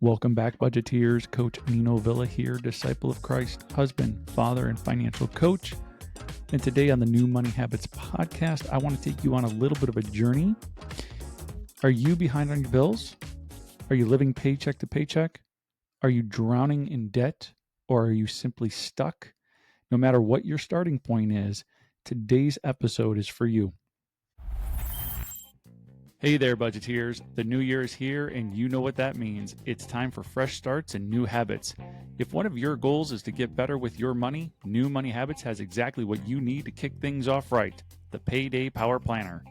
Welcome back, budgeteers. Coach Nino Villa here, disciple of Christ, husband, father, and financial coach. And today on the New Money Habits podcast, I want to take you on a little bit of a journey. Are you behind on your bills? Are you living paycheck to paycheck? Are you drowning in debt? Or are you simply stuck? No matter what your starting point is, today's episode is for you. Hey there, budgeteers. The new year is here, and you know what that means. It's time for fresh starts and new habits. If one of your goals is to get better with your money, New Money Habits has exactly what you need to kick things off right: the Payday Power Planner.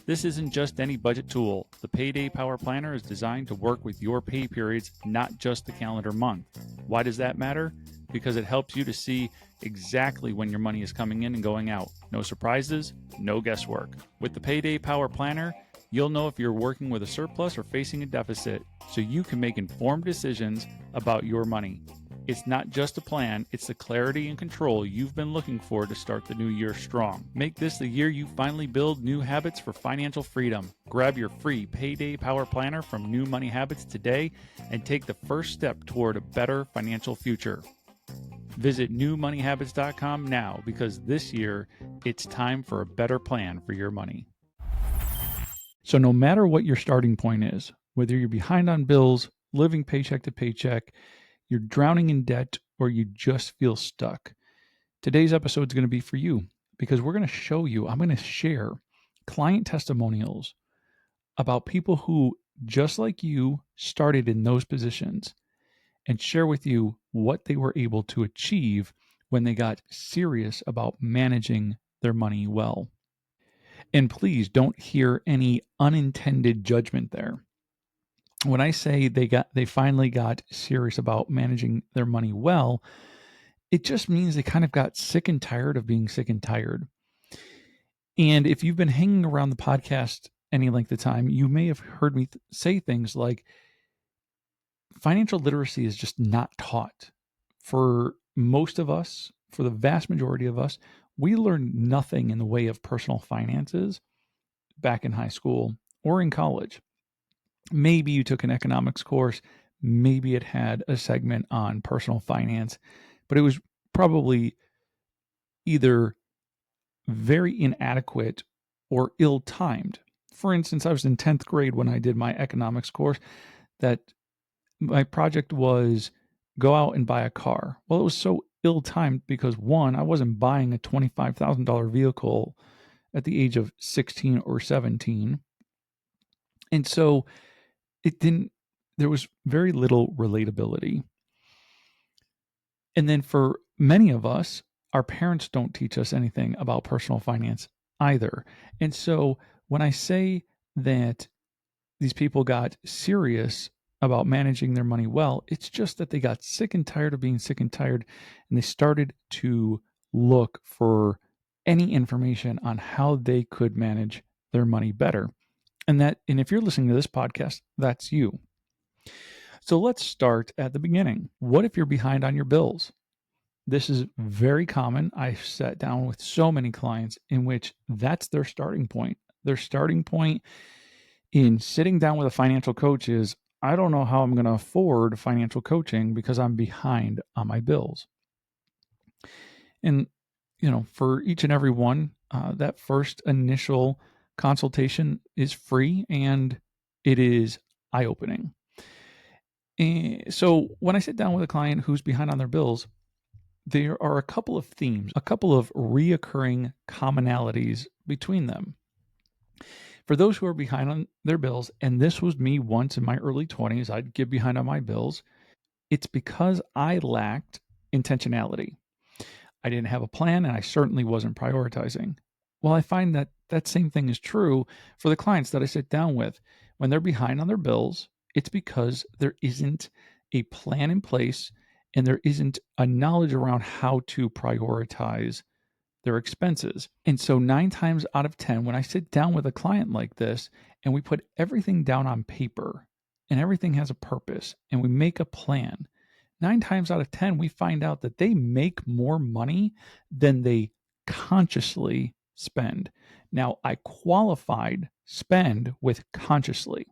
This isn't just any budget tool. The Payday Power Planner is designed to work with your pay periods, not just the calendar month. Why does that matter? Because it helps you to see exactly when your money is coming in and going out. No surprises, no guesswork. With the Payday Power Planner, you'll know if you're working with a surplus or facing a deficit, so you can make informed decisions about your money. It's not just a plan, it's the clarity and control you've been looking for to start the new year strong. Make this the year you finally build new habits for financial freedom. Grab your free Payday Power Planner from New Money Habits today and take the first step toward a better financial future. Visit newmoneyhabits.com now, because this year it's time for a better plan for your money. So no matter what your starting point is, whether you're behind on bills, living paycheck to paycheck, you're drowning in debt, or you just feel stuck, today's episode is going to be for you, because we're going to show you, I'm going to share client testimonials about people who, just like you, started in those positions, and share with you what they were able to achieve when they got serious about managing their money well. And please don't hear any unintended judgment there. When I say they finally got serious about managing their money well, it just means they kind of got sick and tired of being sick and tired. And if you've been hanging around the podcast any length of time, you may have heard me say things like, financial literacy is just not taught. For most of us, for the vast majority of us, we learn nothing in the way of personal finances back in high school or in college. Maybe you took an economics course, maybe it had a segment on personal finance, but it was probably either very inadequate or ill-timed. For instance, I was in 10th grade when I did my economics course, that my project was go out and buy a car. Well, it was so ill-timed because, one, I wasn't buying a $25,000 vehicle at the age of 16 or 17. And so there was very little relatability. And then for many of us, our parents don't teach us anything about personal finance either. And so when I say that these people got serious about managing their money well, it's just that they got sick and tired of being sick and tired, and they started to look for any information on how they could manage their money better. And if you're listening to this podcast, that's you. So let's start at the beginning. What if you're behind on your bills? This is very common. I've sat down with so many clients in which that's their starting point. Their starting point in sitting down with a financial coach is, I don't know how I'm going to afford financial coaching because I'm behind on my bills. And, for each and every one, that first initial consultation is free and it is eye-opening. And so when I sit down with a client who's behind on their bills, there are a couple of themes, a couple of reoccurring commonalities between them. For those who are behind on their bills, and this was me once in my early 20s, I'd get behind on my bills. It's because I lacked intentionality. I didn't have a plan, and I certainly wasn't prioritizing. Well, I find that same thing is true for the clients that I sit down with. When they're behind on their bills, it's because there isn't a plan in place and there isn't a knowledge around how to prioritize their expenses. And so 9 times out of 10, when I sit down with a client like this and we put everything down on paper and everything has a purpose and we make a plan, 9 times out of 10, we find out that they make more money than they consciously spend. Now, I qualified spend with consciously.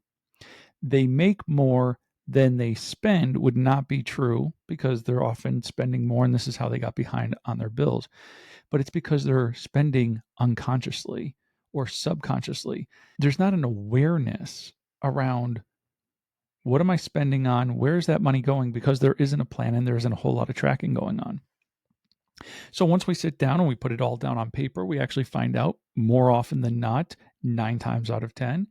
They make more than they spend would not be true, because they're often spending more, and this is how they got behind on their bills. But it's because they're spending unconsciously or subconsciously. There's not an awareness around, what am I spending on? Where's that money going? Because there isn't a plan and there isn't a whole lot of tracking going on. So once we sit down and we put it all down on paper, we actually find out, more often than not, 9 times out of 10,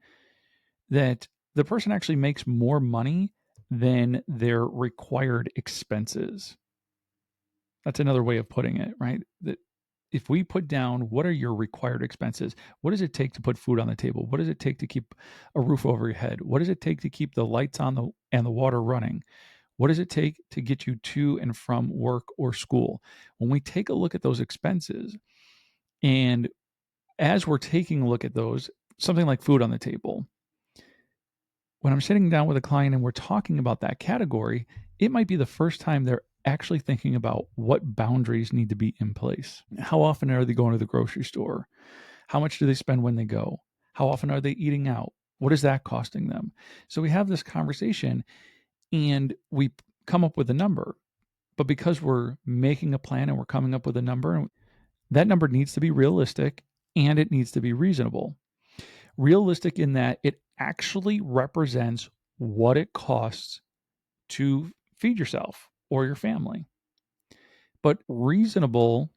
that the person actually makes more money than their required expenses. That's another way of putting it, right? That if we put down, what are your required expenses? What does it take to put food on the table? What does it take to keep a roof over your head? What does it take to keep the lights on and the water running? What does it take to get you to and from work or school? When we take a look at those expenses, and as we're taking a look at those, something like food on the table, when I'm sitting down with a client and we're talking about that category, it might be the first time they're actually thinking about what boundaries need to be in place. How often are they going to the grocery store? How much do they spend when they go? How often are they eating out? What is that costing them? So we have this conversation and we come up with a number. But because we're making a plan and we're coming up with a number, and that number needs to be realistic and it needs to be reasonable. Realistic in that it actually represents what it costs to feed yourself or your family. But reasonable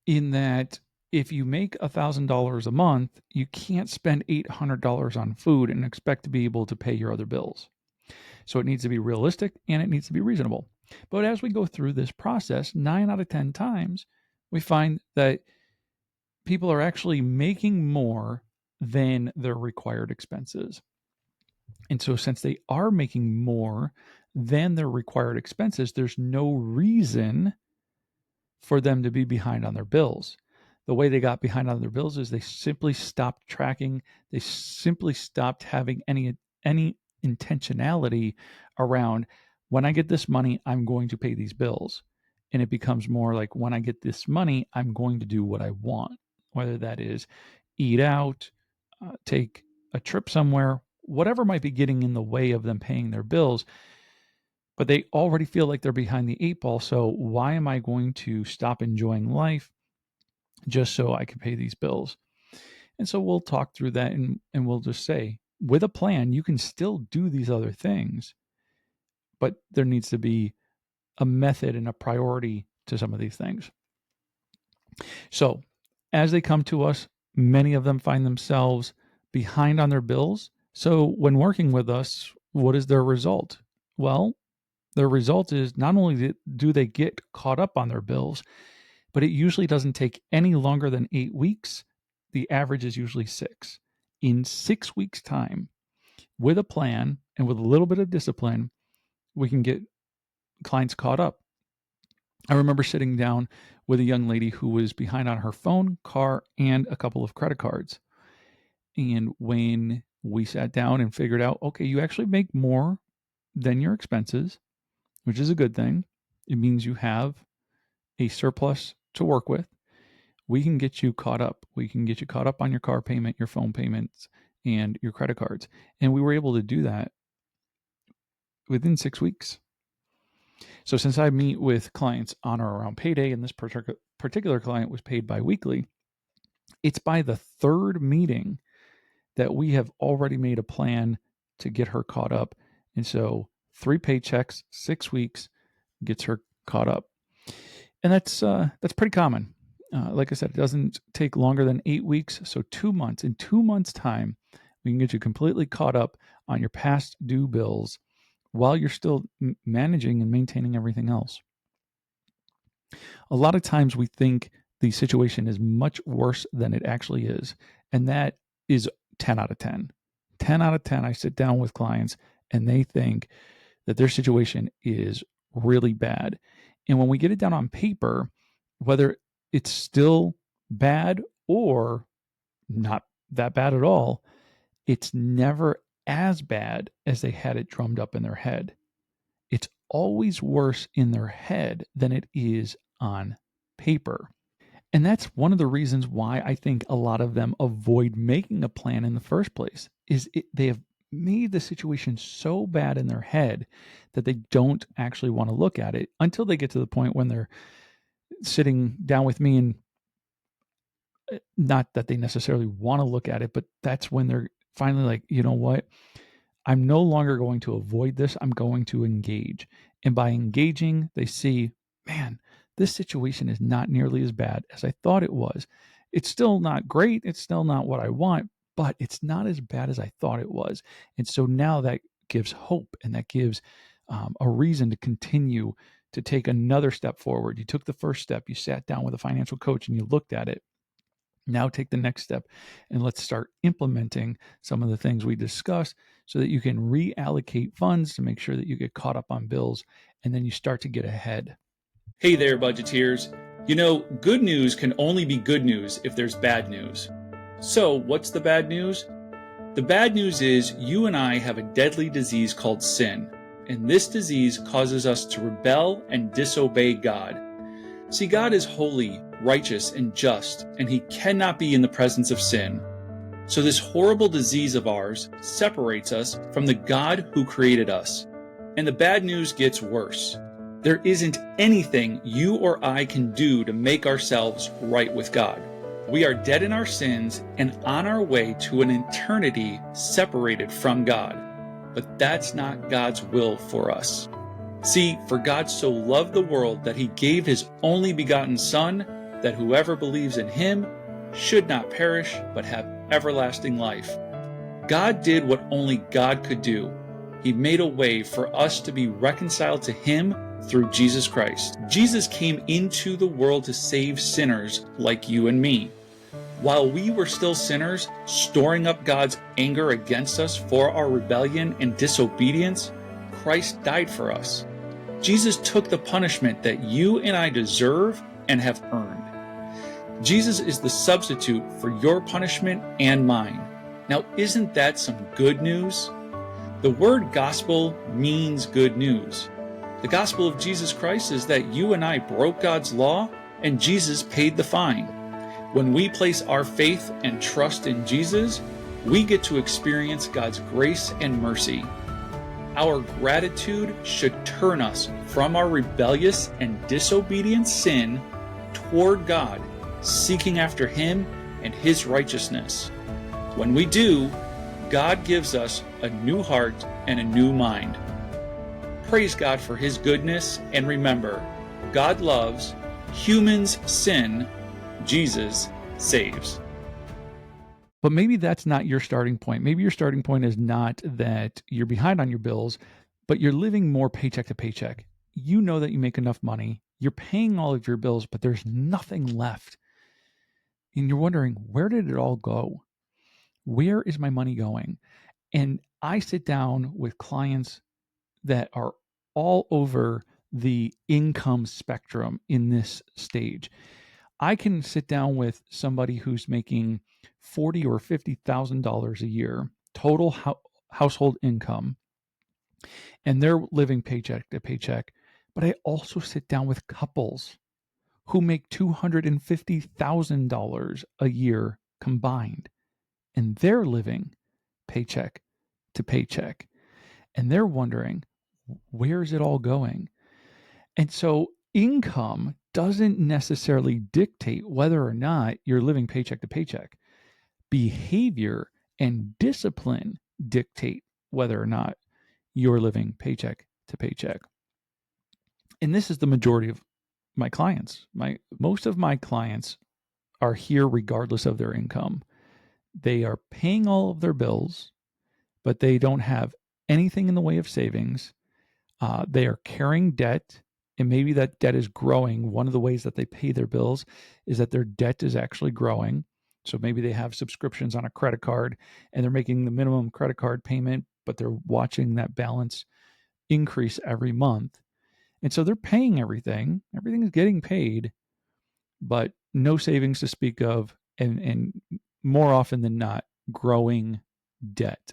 in that if you make $1,000 a month, you can't spend $800 on food and expect to be able to pay your other bills. So it needs to be realistic and it needs to be reasonable. But as we go through this process, 9 out of 10 times, we find that people are actually making more than their required expenses. And so since they are making more than their required expenses, there's no reason for them to be behind on their bills. The way they got behind on their bills is they simply stopped tracking. They simply stopped having any intentionality around, when I get this money, I'm going to pay these bills. And it becomes more like, when I get this money, I'm going to do what I want, whether that is eat out, take a trip somewhere, whatever might be getting in the way of them paying their bills. But they already feel like they're behind the 8 ball. So why am I going to stop enjoying life just so I can pay these bills? And so we'll talk through that, and we'll just say, with a plan, you can still do these other things, but there needs to be a method and a priority to some of these things. So as they come to us, many of them find themselves behind on their bills. So when working with us, what is their result? Well, their result is, not only do they get caught up on their bills, but it usually doesn't take any longer than 8 weeks. The average is usually 6. In 6 weeks' time, with a plan and with a little bit of discipline, we can get clients caught up. I remember sitting down with a young lady who was behind on her phone, car, and a couple of credit cards. And when we sat down and figured out, okay, you actually make more than your expenses, which is a good thing. It means you have a surplus to work with. We can get you caught up. We can get you caught up on your car payment, your phone payments, and your credit cards. And we were able to do that within 6 weeks. So since I meet with clients on or around payday, and this particular client was paid bi-weekly, it's by the third meeting that we have already made a plan to get her caught up. And so 3 paychecks, 6 weeks gets her caught up. And that's pretty common. Like I said, it doesn't take longer than 8 weeks. So 2 months. In 2 months' time, we can get you completely caught up on your past due bills while you're still managing and maintaining everything else. A lot of times we think the situation is much worse than it actually is. And that is 10 out of 10. 10 out of 10, I sit down with clients and they think that their situation is really bad. And when we get it down on paper, whether it's still bad or not that bad at all, it's never as bad as they had it drummed up in their head. It's always worse in their head than it is on paper. And that's one of the reasons why I think a lot of them avoid making a plan in the first place, is they have made the situation so bad in their head that they don't actually want to look at it until they get to the point when they're sitting down with me, and not that they necessarily want to look at it, but that's when they're finally like, you know what? I'm no longer going to avoid this. I'm going to engage. And by engaging, they see, man, this situation is not nearly as bad as I thought it was. It's still not great. It's still not what I want, but it's not as bad as I thought it was. And so now that gives hope, and that gives a reason to continue to take another step forward. You took the first step, you sat down with a financial coach and you looked at it. Now take the next step, and let's start implementing some of the things we discussed so that you can reallocate funds to make sure that you get caught up on bills, and then you start to get ahead. Hey there, budgeteers. You know, good news can only be good news if there's bad news. So, what's the bad news? The bad news is you and I have a deadly disease called sin, and this disease causes us to rebel and disobey God. See, God is holy, righteous, and just, and He cannot be in the presence of sin. So this horrible disease of ours separates us from the God who created us. And the bad news gets worse. There isn't anything you or I can do to make ourselves right with God. We are dead in our sins and on our way to an eternity separated from God. But that's not God's will for us. See, for God so loved the world that He gave His only begotten Son, that whoever believes in Him should not perish, but have everlasting life. God did what only God could do. He made a way for us to be reconciled to Him through Jesus Christ. Jesus came into the world to save sinners like you and me. While we were still sinners, storing up God's anger against us for our rebellion and disobedience, Christ died for us. Jesus took the punishment that you and I deserve and have earned. Jesus is the substitute for your punishment and mine. Now, isn't that some good news? The word gospel means good news. The gospel of Jesus Christ is that you and I broke God's law, and Jesus paid the fine. When we place our faith and trust in Jesus, we get to experience God's grace and mercy. Our gratitude should turn us from our rebellious and disobedient sin toward God, seeking after Him and His righteousness. When we do, God gives us a new heart and a new mind. Praise God for His goodness, and remember, God loves, humans sin, Jesus saves. But maybe that's not your starting point. Maybe your starting point is not that you're behind on your bills, but you're living more paycheck to paycheck. You know that you make enough money, you're paying all of your bills, but there's nothing left. And you're wondering, where did it all go? Where is my money going? And I sit down with clients that are all over the income spectrum in this stage. I can sit down with somebody who's making $40,000 or $50,000 a year total household income, and they're living paycheck to paycheck. But I also sit down with couples who make $250,000 a year combined, and they're living paycheck to paycheck, and they're wondering, where is it all going? And so income doesn't necessarily dictate whether or not you're living paycheck to paycheck. Behavior and discipline dictate whether or not you're living paycheck to paycheck. And this is the majority of my clients. Most of my clients are here regardless of their income. They are paying all of their bills, but they don't have anything in the way of savings. They are carrying debt, and maybe that debt is growing. One of the ways that they pay their bills is that their debt is actually growing. So maybe they have subscriptions on a credit card and they're making the minimum credit card payment, but they're watching that balance increase every month. And so they're paying everything. Everything is getting paid, but no savings to speak of, and more often than not, growing debt.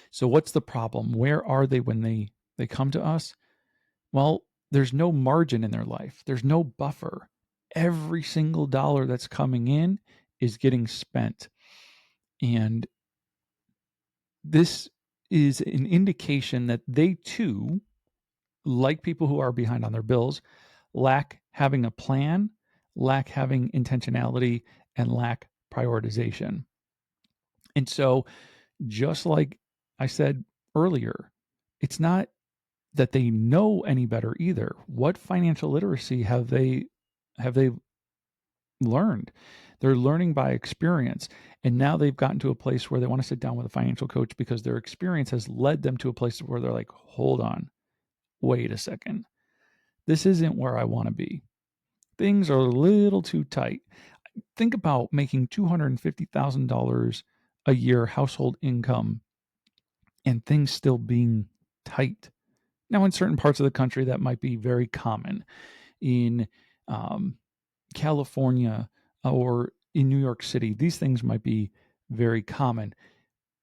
So what's the problem? Where are they when they come to us? Well, there's no margin in their life. There's no buffer. Every single dollar that's coming in is getting spent. And this is an indication that they too, like people who are behind on their bills, lack having a plan, lack having intentionality, and lack prioritization. And so, just like I said earlier, it's not that they know any better either. What financial literacy have they learned? They're learning by experience. And now they've gotten to a place where they want to sit down with a financial coach because their experience has led them to a place where they're like, hold on, wait a second. This isn't where I want to be. Things are a little too tight. Think about making $250,000 a year household income and things still being tight. Now, in certain parts of the country, that might be very common. In California or in New York City, these things might be very common.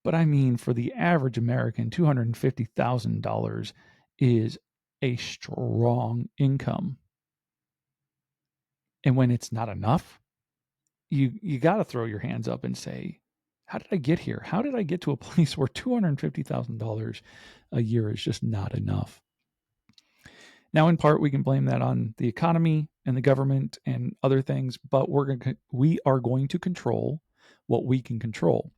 But I mean, for the average American, $250,000 is a strong income. And when it's not enough, you got to throw your hands up and say, how did I get here? How did I get to a place where $250,000 a year is just not enough? Now, in part, we can blame that on the economy and the government and other things, but we are going to control what we can control.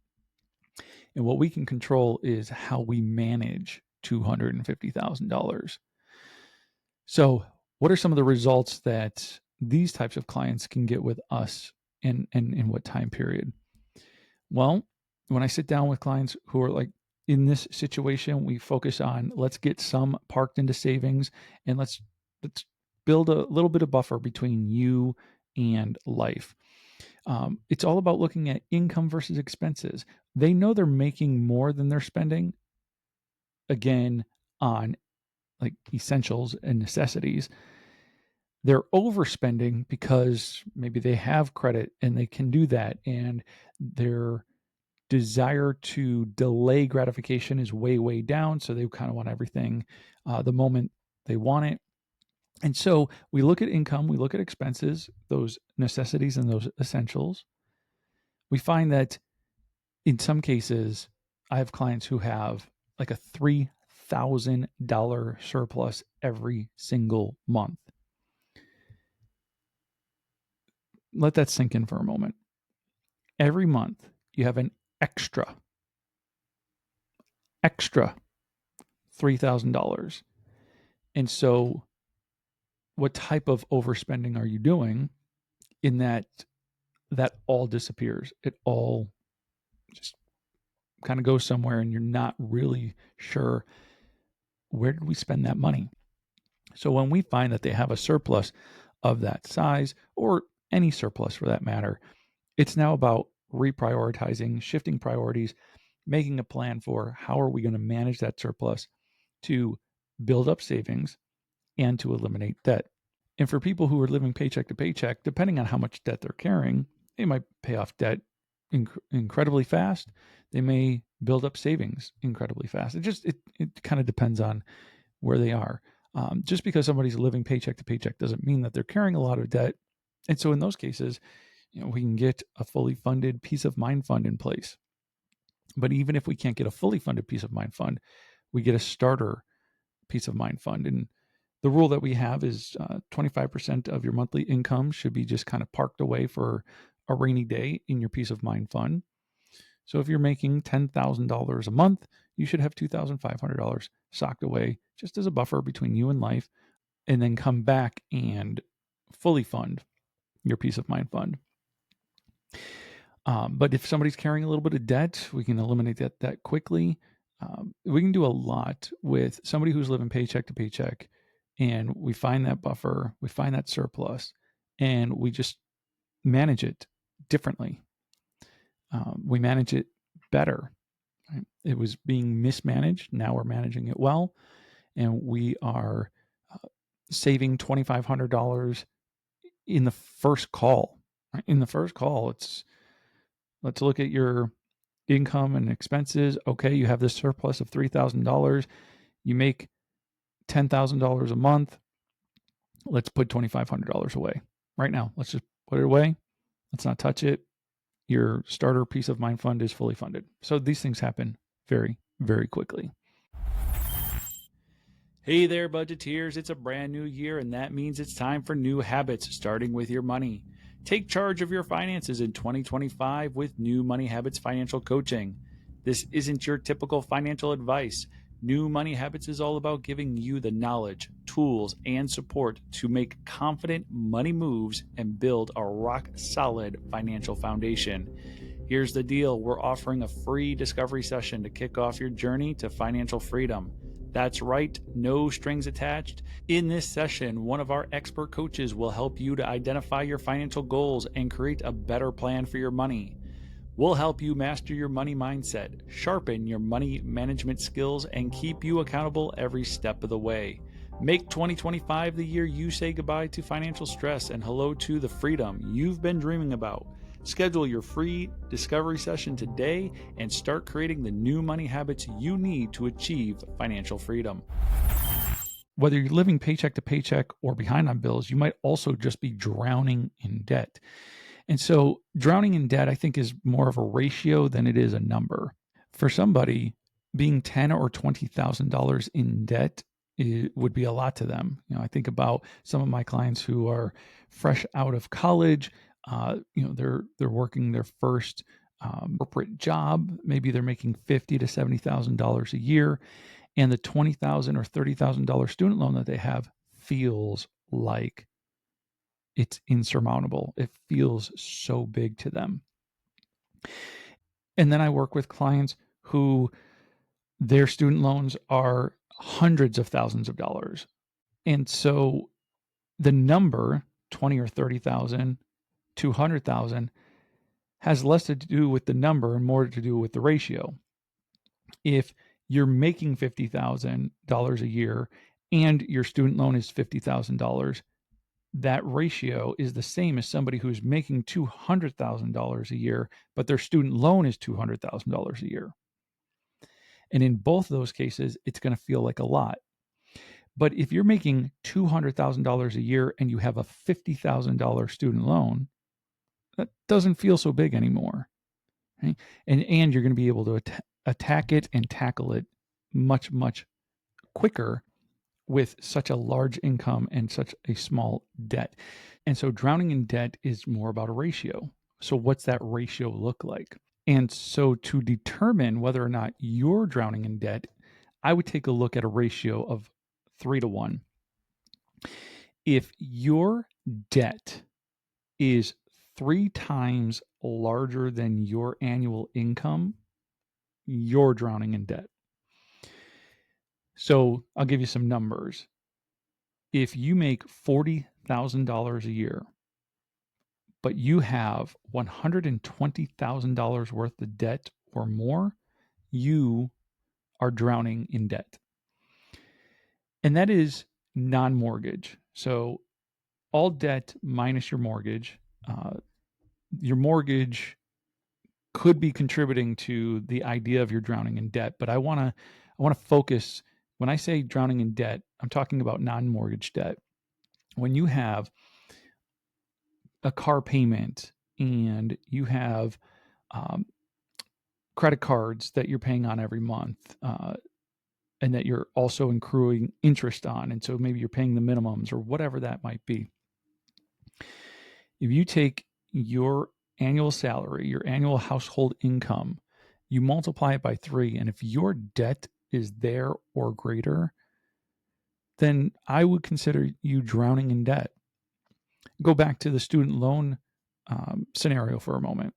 And what we can control is how we manage $250,000. So, what are some of the results that these types of clients can get with us and in what time period? Well, when I sit down with clients who are like in this situation, we focus on let's get some parked into savings and let's build a little bit of buffer between you and life. It's all about looking at income versus expenses. They know they're making more than they're spending, again, on like essentials and necessities. They're overspending because maybe they have credit and they can do that, and their desire to delay gratification is way, way down. So they kind of want everything the moment they want it. And so we look at income, we look at expenses, those necessities and those essentials. We find that in some cases, I have clients who have like a $3,000 surplus every single month. Let that sink in for a moment. Every month, you have an extra $3,000. And so, what type of overspending are you doing in that all disappears? It all just kind of goes somewhere and you're not really sure where did we spend that money. So when we find that they have a surplus of that size, or any surplus for that matter, it's now about reprioritizing, shifting priorities, making a plan for how are we going to manage that surplus to build up savings and to eliminate debt. And for people who are living paycheck to paycheck, depending on how much debt they're carrying, they might pay off debt incredibly fast. They may build up savings incredibly fast. It kind of depends on where they are. Just because somebody's living paycheck to paycheck doesn't mean that they're carrying a lot of debt. And so in those cases, we can get a fully funded peace of mind fund in place. But even if we can't get a fully funded peace of mind fund, we get a starter peace of mind fund. And the rule that we have is 25% of your monthly income should be just kind of parked away for a rainy day in your peace of mind fund. So if you're making $10,000 a month, you should have $2,500 socked away just as a buffer between you and life, and then come back and fully fund your peace of mind fund. But if somebody's carrying a little bit of debt, we can eliminate that quickly. We can do a lot with somebody who's living paycheck to paycheck, and we find that buffer, we find that surplus, and we just manage it differently. We manage it better. Right? It was being mismanaged. Now we're managing it well, and we are saving $2,500 in the first call. Right? In the first call, let's look at your income and expenses. Okay, you have this surplus of $3,000. You make $10,000 a month. Let's put $2,500 away right now. Let's just put it away. Let's not touch it. Your starter peace of mind fund is fully funded. So these things happen very, very quickly. Hey there, budgeteers. It's a brand new year, and that means it's time for new habits, starting with your money. Take charge of your finances in 2025 with New Money Habits Financial Coaching. This isn't your typical financial advice. New Money Habits is all about giving you the knowledge, tools, and support to make confident money moves and build a rock solid financial foundation. Here's the deal: we're offering a free discovery session to kick off your journey to financial freedom. That's right, no strings attached. In this session, one of our expert coaches will help you to identify your financial goals and create a better plan for your money. We'll help you master your money mindset, sharpen your money management skills, and keep you accountable every step of the way. Make 2025 the year you say goodbye to financial stress and hello to the freedom you've been dreaming about. Schedule your free discovery session today and start creating the new money habits you need to achieve financial freedom. Whether you're living paycheck to paycheck or behind on bills, you might also just be drowning in debt. And so drowning in debt, I think, is more of a ratio than it is a number. For somebody, being $10,000 or $20,000 in debt would be a lot to them. I think about some of my clients who are fresh out of college. They're working their first corporate job. Maybe they're making $50,000 to $70,000 a year, and the $20,000 or $30,000 student loan that they have feels like it's insurmountable. It feels so big to them. And then I work with clients who their student loans are hundreds of thousands of dollars. And so the number 20 or 30,000, 200,000 has less to do with the number and more to do with the ratio. If you're making $50,000 a year and your student loan is $50,000, that ratio is the same as somebody who's making $200,000 a year, but their student loan is $200,000 a year. And in both those cases, it's going to feel like a lot. But if you're making $200,000 a year and you have a $50,000 student loan, that doesn't feel so big anymore. Right? And you're going to be able to attack it and tackle it much, much quicker with such a large income and such a small debt. And so drowning in debt is more about a ratio. So what's that ratio look like? And so to determine whether or not you're drowning in debt, I would take a look at a ratio of 3-1. If your debt is 3 times larger than your annual income, you're drowning in debt. So I'll give you some numbers. If you make $40,000 a year, but you have $120,000 worth of debt or more, you are drowning in debt. And that is non-mortgage. So all debt minus your mortgage. Your mortgage could be contributing to the idea of you're drowning in debt, but I want to focus. When I say drowning in debt, I'm talking about non-mortgage debt. When you have a car payment and you have credit cards that you're paying on every month, and that you're also accruing interest on, and so maybe you're paying the minimums or whatever that might be. If you take your annual salary, your annual household income, you multiply it by 3, and if your debt is there or greater, then I would consider you drowning in debt. Go back to the student loan scenario for a moment.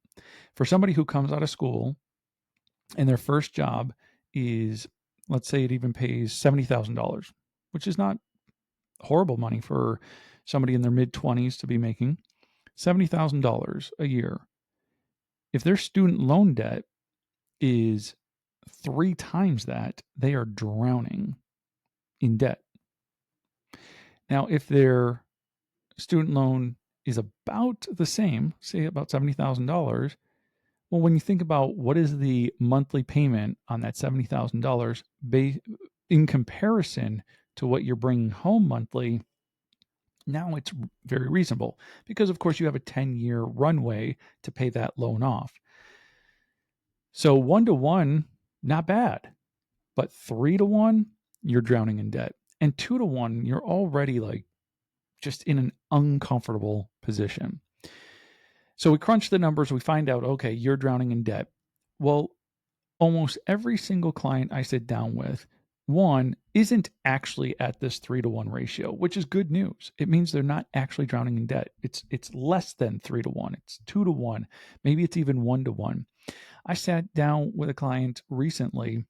For somebody who comes out of school and their first job is, let's say it even pays $70,000, which is not horrible money for somebody in their mid-20s to be making, $70,000 a year. If their student loan debt is 3 times that, they are drowning in debt. Now, if their student loan is about the same, say about $70,000, well, when you think about what is the monthly payment on that $70,000 in comparison to what you're bringing home monthly, now it's very reasonable because, of course, you have a 10-year runway to pay that loan off. So 1-to-1, not bad. But 3 to 1, you're drowning in debt. And 2 to 1, you're already like just in an uncomfortable position. So we crunch the numbers, we find out, okay, you're drowning in debt. Well, almost every single client I sit down with, one, isn't actually at this 3 to 1 ratio, which is good news. It means they're not actually drowning in debt. It's less than 3 to 1. It's 2 to 1. Maybe it's even 1 to 1. I sat down with a client recently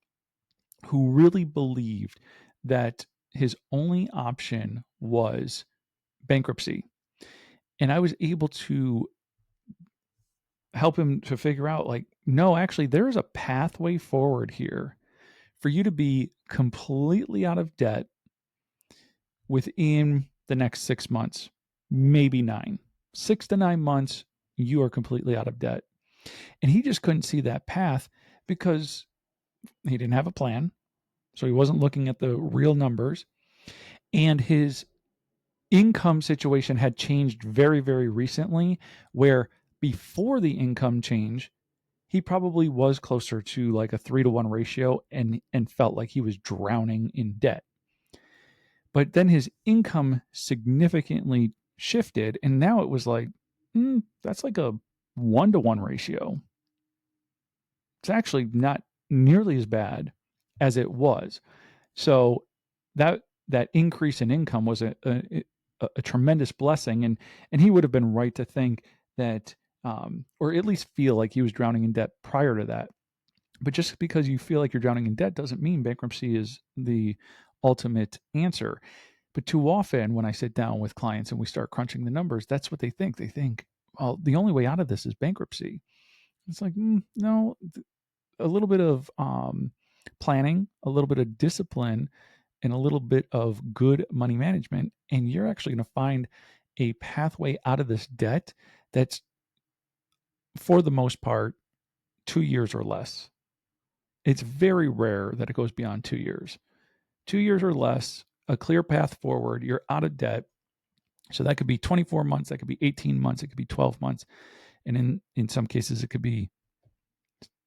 who really believed that his only option was bankruptcy. And I was able to help him to figure out, like, no, actually, there is a pathway forward here for you to be completely out of debt within the next 6 months, maybe 9. 6 to 9 months, you are completely out of debt. And he just couldn't see that path because he didn't have a plan. So he wasn't looking at the real numbers. And his income situation had changed very, very recently, where before the income change, he probably was closer to like a 3 to 1 ratio and felt like he was drowning in debt. But then his income significantly shifted, and now it was like, that's like a 1 to 1 ratio. It's actually not nearly as bad as it was. So that increase in income was a tremendous blessing, and he would have been right to think that, or at least feel like he was drowning in debt prior to that. But just because you feel like you're drowning in debt doesn't mean bankruptcy is the ultimate answer. But too often, when I sit down with clients and we start crunching the numbers, that's what they think. They think, well, the only way out of this is bankruptcy. It's like, no, a little bit of planning, a little bit of discipline, and a little bit of good money management, and you're actually going to find a pathway out of this debt that's, for the most part, 2 years or less. It's very rare that it goes beyond 2 years. 2 years or less, a clear path forward, you're out of debt. So that could be 24 months, that could be 18 months, it could be 12 months. And in some cases, it could be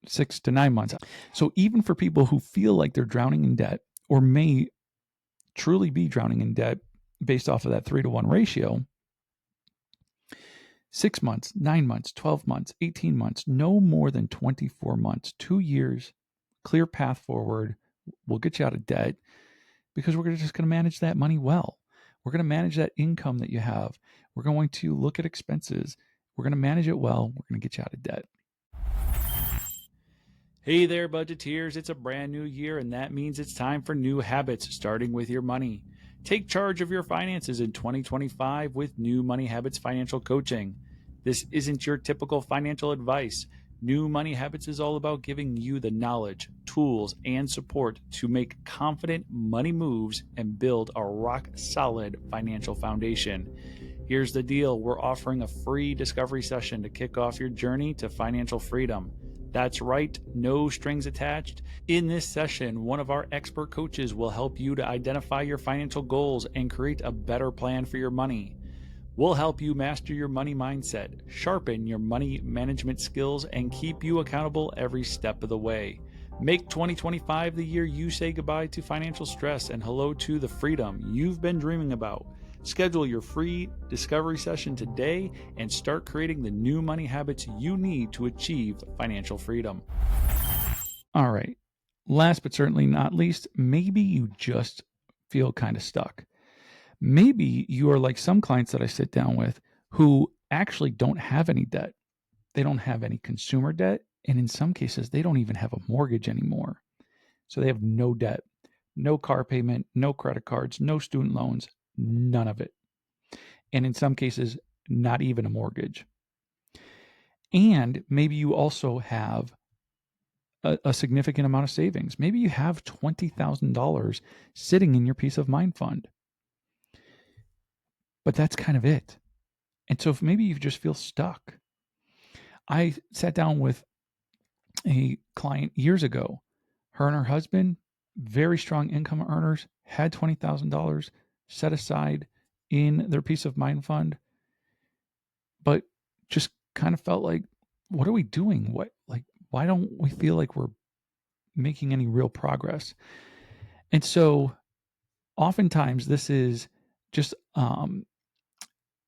6 to 9 months. So even for people who feel like they're drowning in debt or may truly be drowning in debt based off of that 3 to 1 ratio, 6 months, 9 months, 12 months, 18 months, no more than 24 months, 2 years, clear path forward will get you out of debt, because we're just going to manage that money well. We're going to manage that income that you have. We're going to look at expenses. We're going to manage it well. We're going to get you out of debt. Hey there, budgeteers. It's a brand new year, and that means it's time for new habits, starting with your money. Take charge of your finances in 2025 with New Money Habits Financial Coaching. This isn't your typical financial advice. New Money Habits is all about giving you the knowledge, tools, and support to make confident money moves and build a rock-solid financial foundation. Here's the deal. We're offering a free discovery session to kick off your journey to financial freedom. That's right, no strings attached. In this session, one of our expert coaches will help you to identify your financial goals and create a better plan for your money. We'll help you master your money mindset, sharpen your money management skills, and keep you accountable every step of the way. Make 2025 the year you say goodbye to financial stress and hello to the freedom you've been dreaming about. Schedule your free discovery session today and start creating the new money habits you need to achieve financial freedom. All right. Last but certainly not least, maybe you just feel kind of stuck. Maybe you are like some clients that I sit down with who actually don't have any debt. They don't have any consumer debt. And in some cases, they don't even have a mortgage anymore. So they have no debt, no car payment, no credit cards, no student loans, none of it. And in some cases, not even a mortgage. And maybe you also have a significant amount of savings. Maybe you have $20,000 sitting in your peace of mind fund. But that's kind of it. And so if maybe you just feel stuck. I sat down with a client years ago. Her and her husband, very strong income earners, had $20,000 set aside in their peace of mind fund, but just kind of felt like, what are we doing? Why don't we feel like we're making any real progress. And so oftentimes this is just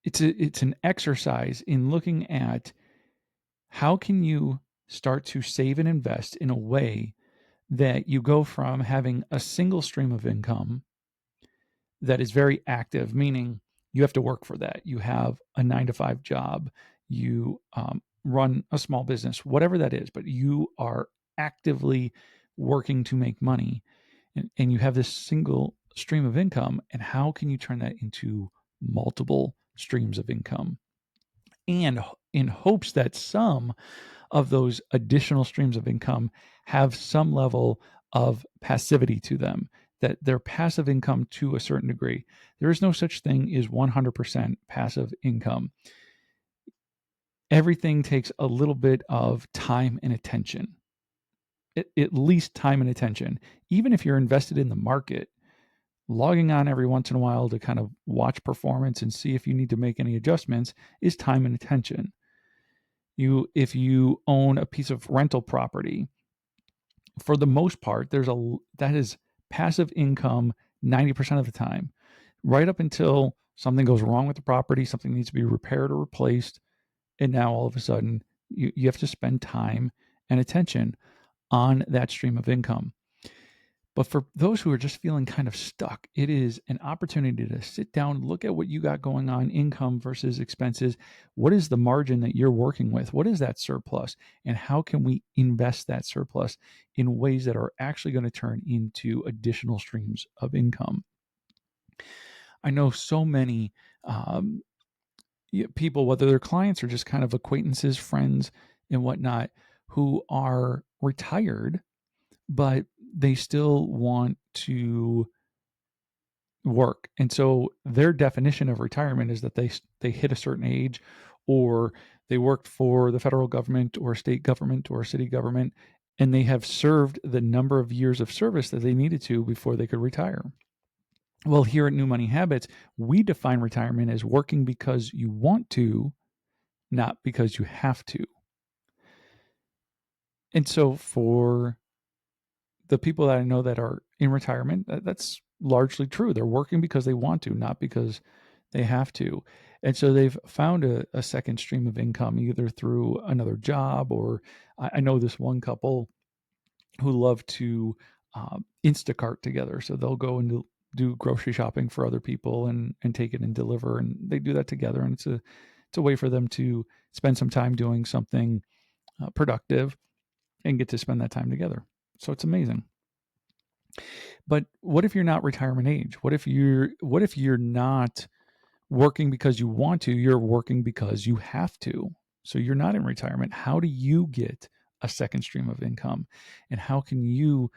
it's an exercise in looking at how can you start to save and invest in a way that you go from having a single stream of income that is very active, meaning you have to work for that. You have a 9 to 5 job, you run a small business, whatever that is, but you are actively working to make money, and you have this single stream of income. And how can you turn that into multiple streams of income? And in hopes that some of those additional streams of income have some level of passivity to them, that they're passive income to a certain degree. There is no such thing as 100% passive income. Everything takes a little bit of time and attention, at least time and attention. Even if you're invested in the market, logging on every once in a while to kind of watch performance and see if you need to make any adjustments is time and attention. If you own a piece of rental property, for the most part, that is passive income 90% of the time, right up until something goes wrong with the property, something needs to be repaired or replaced, and now all of a sudden you have to spend time and attention on that stream of income. But for those who are just feeling kind of stuck, it is an opportunity to sit down, look at what you got going on, income versus expenses. What is the margin that you're working with? What is that surplus? And how can we invest that surplus in ways that are actually going to turn into additional streams of income? I know so many people, whether they're clients or just kind of acquaintances, friends, and whatnot, who are retired, but they still want to work. And so their definition of retirement is that they hit a certain age, or they worked for the federal government or state government or city government, and they have served the number of years of service that they needed to before they could retire. Well, here at New Money Habits, we define retirement as working because you want to, not because you have to. And so for the people that I know that are in retirement, that's largely true. They're working because they want to, not because they have to. And so they've found a second stream of income, either through another job, or I know this one couple who love to Instacart together. So they'll go and do grocery shopping for other people and take it and deliver. And they do that together. And it's a way for them to spend some time doing something productive and get to spend that time together. So it's amazing. But what if you're not retirement age? What if you're not working because you want to, you're working because you have to? So you're not in retirement. How do you get a second stream of income? And how can you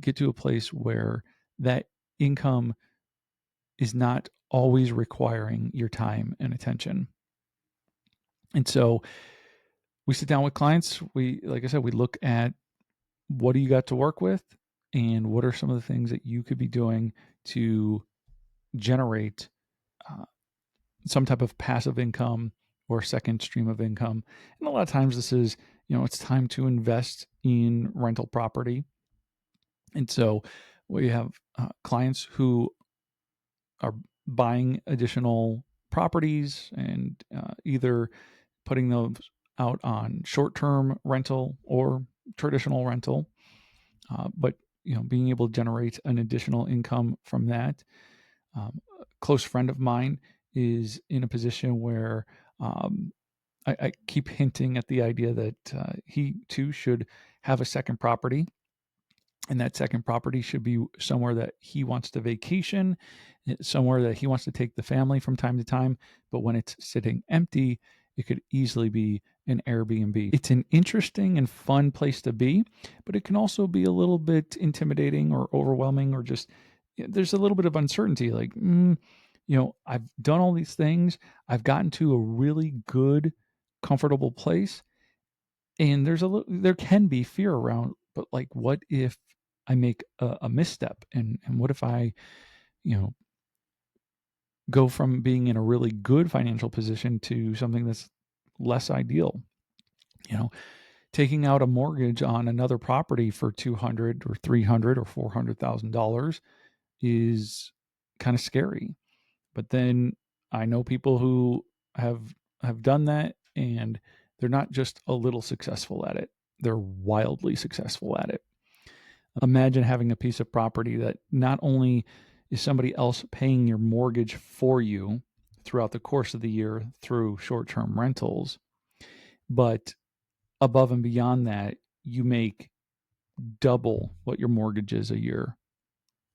get to a place where that income is not always requiring your time and attention? And so we sit down with clients. Like I said, we look at what do you got to work with, and what are some of the things that you could be doing to generate some type of passive income or second stream of income. And a lot of times this is, it's time to invest in rental property. And so we have clients who are buying additional properties and either putting those out on short-term rental or traditional rental, but being able to generate an additional income from that. A close friend of mine is in a position where I keep hinting at the idea that he too should have a second property, and that second property should be somewhere that he wants to vacation, somewhere that he wants to take the family from time to time. But when it's sitting empty, it could easily be an Airbnb. It's an interesting and fun place to be, but it can also be a little bit intimidating or overwhelming, or just there's a little bit of uncertainty. Like, I've done all these things. I've gotten to a really good, comfortable place, and there can be fear around. But like, what if I make a misstep, and what if I, go from being in a really good financial position to something that's less ideal? Taking out a mortgage on another property for $200 or $300 or $400,000 is kind of scary. But then I know people who have done that, and they're not just a little successful at it. They're wildly successful at it. Imagine having a piece of property that not only is somebody else paying your mortgage for you throughout the course of the year through short-term rentals, but above and beyond that, you make double what your mortgage is a year,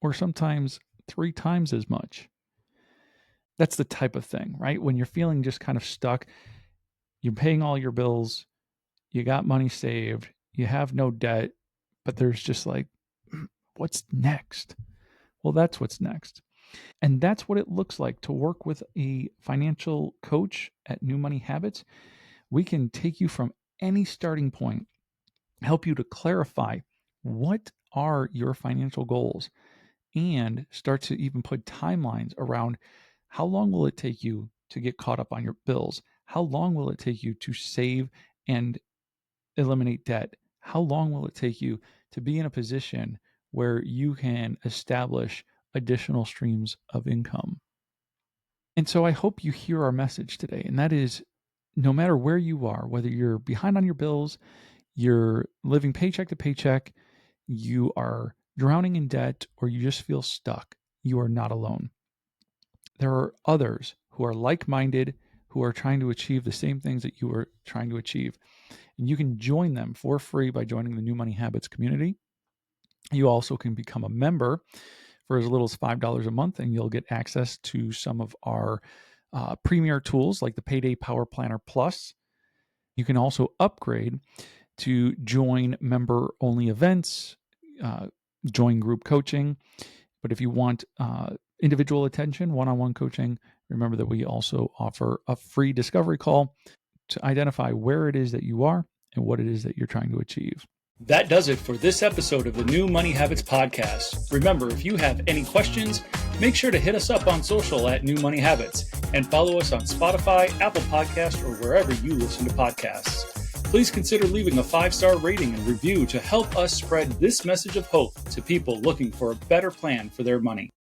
or sometimes 3 times as much. That's the type of thing, right? When you're feeling just kind of stuck, you're paying all your bills, you got money saved, you have no debt, but there's just like, what's next? Well, that's what's next. And that's what it looks like to work with a financial coach at New Money Habits. We can take you from any starting point, help you to clarify what are your financial goals, and start to even put timelines around how long will it take you to get caught up on your bills? How long will it take you to save and eliminate debt? How long will it take you to be in a position where you can establish additional streams of income? And so I hope you hear our message today, and that is, no matter where you are, whether you're behind on your bills, you're living paycheck to paycheck, you are drowning in debt, or you just feel stuck, you are not alone. There are others who are like-minded, who are trying to achieve the same things that you are trying to achieve. And you can join them for free by joining the New Money Habits community. You also can become a member for as little as $5 a month, and you'll get access to some of our premier tools like the Payday Power Planner Plus. You can also upgrade to join member-only events, join group coaching. But if you want individual attention, one-on-one coaching, remember that we also offer a free discovery call to identify where it is that you are and what it is that you're trying to achieve. That does it for this episode of the New Money Habits podcast. Remember, if you have any questions, make sure to hit us up on social at New Money Habits and follow us on Spotify, Apple Podcasts, or wherever you listen to podcasts. Please consider leaving a 5-star rating and review to help us spread this message of hope to people looking for a better plan for their money.